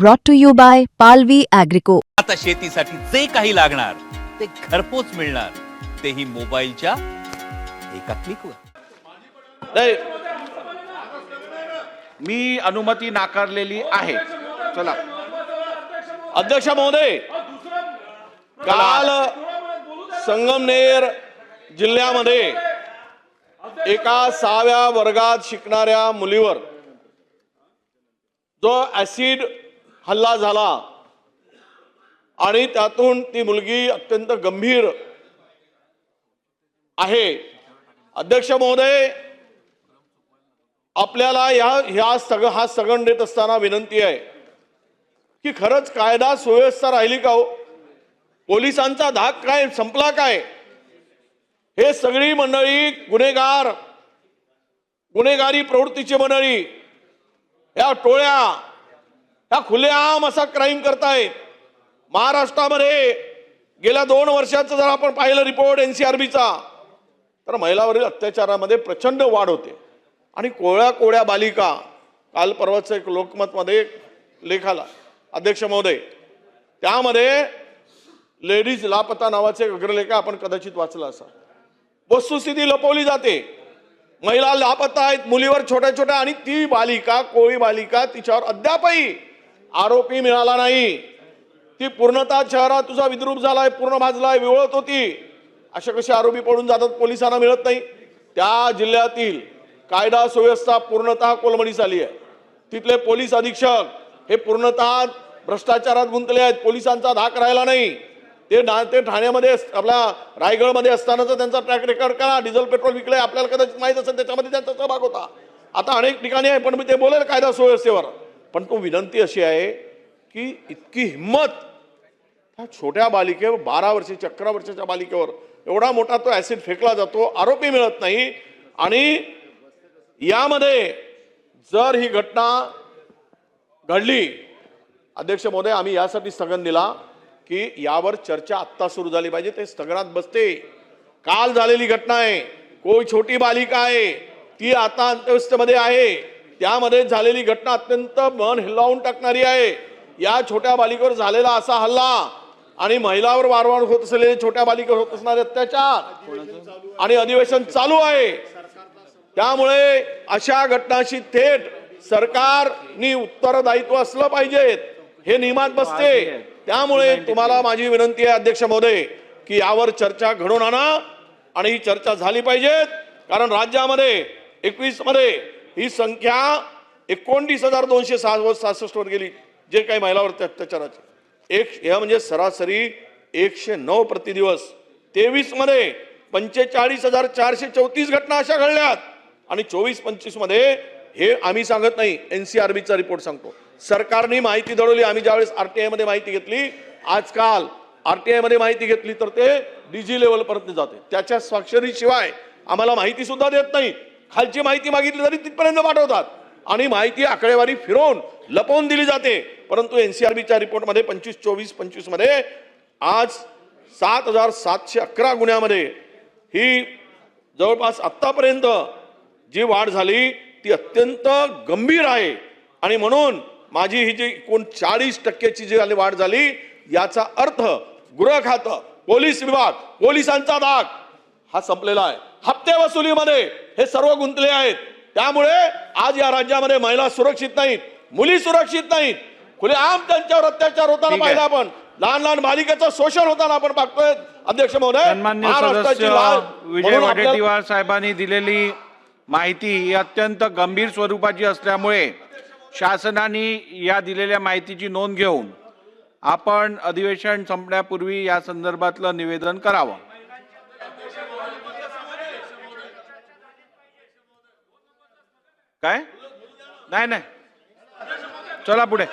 brought to you by Palvi Agrico. आता शेतीसाठी जे काही लागणार ते घरपोच मिळणार, तेही मोबाईलच्या एका क्लिकवर। नाही, मी अनुमती नाकारलेली आहे। चला अध्यक्ष महोदय, काल संगमनेर जिल्ह्यामध्ये एका 6व्या वर्गात शिकणाऱ्या मुलीवर जो ऍसिड हल्ला झाला आणि त्यातून ती मुलगी अत्यंत गंभीर आहे। अध्यक्ष महोदय, आपल्याला हा सगळं देत असताना विनंती आहे की खरंच कायदा सुव्यवस्था राहिली का हो? पोलिसांचा धाक काय संपला काय? हे सगळी मंडळी गुन्हेगारी प्रवृत्तीची मंडळी, या टोळ्या ह्या खुलेआम असा क्राईम करतायत। महाराष्ट्रामध्ये गेल्या 2 वर्षाचं जर आपण पाहिलं रिपोर्ट एनसीआरबीचा, तर महिलावरील अत्याचारामध्ये प्रचंड वाढ होते। आणि कोळ्या बालिका, काल परवाच एक लोकमतमध्ये लेख आला अध्यक्ष महोदय, त्यामध्ये लेडीज लापता नावाचे अग्रलेख आपण कदाचित वाचला असा। वस्तुस्थिती लपवली जाते, महिला लापता आहेत मुलीवर छोट्या छोट्या, आणि ती बालिका कोळी बालिका, तिच्यावर अद्यापही आरोपी मिळाला नाही। ती पूर्णतः चेहरा तुझा विद्रूप झालाय, पूर्ण भाजलाय, विवळत होती। असे कसे आरोपी पडून जातात, पोलिसांना मिळत नाही। त्या जिल्ह्यातील कायदा सुव्यवस्था पूर्णतः कोलमडीस आली आहे। तिथले पोलीस अधीक्षक हे पूर्णतः भ्रष्टाचारात गुंतले आहेत, पोलिसांचा धाक राहिला नाही। ते ठाण्यामध्ये आपल्या रायगडमध्ये असतानाचा त्यांचा ट्रॅक रेकॉर्ड करा, डिझेल पेट्रोल विकले, आपल्याला कदाचित माहित असेल, त्याच्यामध्ये त्यांचा सहभाग होता। आता अनेक ठिकाणी आहे, पण मी ते बोलेल कायदा सुव्यवस्थेवर। पण तो विनंती अशी आहे की इतकी हिंमत त्या छोट्या बालिकेवर, 12 वर्षाच्या 11 वर्षाच्या बालिकेवर एवढा मोठा तो ऍसिड फेकला जातो, आरोपी मिळत नाही। आणि यामध्ये जर ही घटना घडली, अध्यक्ष महोदय, आम्ही यासाठी स्थगन दिला की यावर चर्चा आत्ता सुरू झाली पाहिजे, ते स्थगनात बसते। काल झालेली घटना आहे, कोई छोटी बालिका आहे, ती आता अंत्यवस्थेमध्ये आहे। त्यामध्ये झालेली घटना अत्यंत मन हिलावून टाकणारी आहे। या छोट्या बालिकेवर झालेला असा हल्ला आणि महिलावर वारंवार होत असलेले छोट्या बालिकेवर होत असणारे अत्याचार आणि अधिवेशन चालू आहे। त्यामुळे अशा घटनांची थेट सरकारनी उत्तरदायित्व असलं पाहिजे, हे नियमात बसते। त्यामुळे तुम्हाला माझी विनंती आहे अध्यक्ष महोदय की यावर चर्चा घडवून आणा, आणि ही चर्चा झाली पाहिजे। कारण राज्यामध्ये 21 मध्ये ही संख्या 29,266 वर गेली, जे काही महिलावर अत्याचाराचे हे म्हणजे सरासरी 109 प्रतिदिवस। 23 मध्ये 45,434 घटना अशा घडल्यात, आणि 24-25 मध्ये हे आम्ही सांगत नाही, एनसीआरबीचा रिपोर्ट सांगतो। सरकारने माहिती दळवली, आम्ही ज्यावेळेस आरटीआय मध्ये माहिती घेतली, आजकाल आरटीआय मध्ये माहिती घेतली तर ते डीजी लेवल पर्यंत जाते, त्याच्या स्वाक्षरीशिवाय आम्हाला माहिती सुद्धा देत नाही। खालची माहिती मागितली तरी तिथपर्यंत पाठवतात, आणि माहिती आकडेवारी फिरवून लपवून दिली जाते। परंतु एनसीआरबीच्या रिपोर्टमध्ये 25-24-25 मध्ये आज 7,711 गुन्ह्यामध्ये ही जवळपास आतापर्यंत जी वाढ झाली ती अत्यंत गंभीर आहे। आणि म्हणून माझी ही जी 39% जी वाढ झाली, याचा अर्थ गृह खातं, पोलीस विभाग, पोलिसांचा धाक हा संपलेला आहे। हप्ते वसुलीमध्ये हे सर्व गुंतले आहेत। त्यामुळे आज या राज्यामध्ये महिला सुरक्षित नाहीत, मुली सुरक्षित नाहीत, खुलेआम त्यांच्यावर अत्याचार होताना पाहिलं आपण, लहान बालिकेचं शोषण होताना आपण पाहतोय। अध्यक्ष महोदय, महाराष्ट्राची विजय वडेट्टीवार साहेबांनी दिलेली माहिती ही अत्यंत गंभीर स्वरूपाची असल्यामुळे शासनाने या दिलेल्या माहितीची नोंद घेऊन आपण अधिवेशन संपण्यापूर्वी या संदर्भातलं निवेदन करावं। काय? नाही, चला पुढे।